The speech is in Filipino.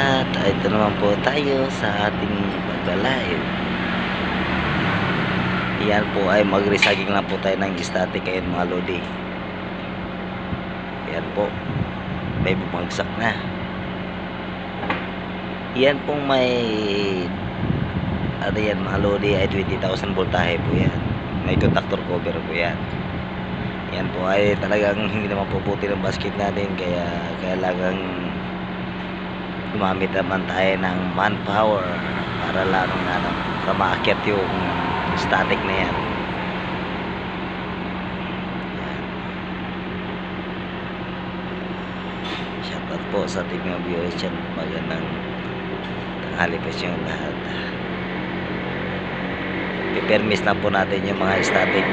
At ito naman po tayo sa ating pagla-live. Yan po ay mag-resaging lang po tayo ng static ngayon mga lodi. Yan po. May bumagsak na. Yan pong may ano yan mga lodi ay 20,000 voltahe po yan. May contactor cover po yan. Yan po ay talagang hindi naman po puti ng basket natin, kaya kailangan gumamit naman tayo ng manpower para lang na maakyat yung static na yan. Shoutout po sa ating mga viewers dyan. Magandang tanghali po sa inyong lahat. I-permis lang po natin yung mga static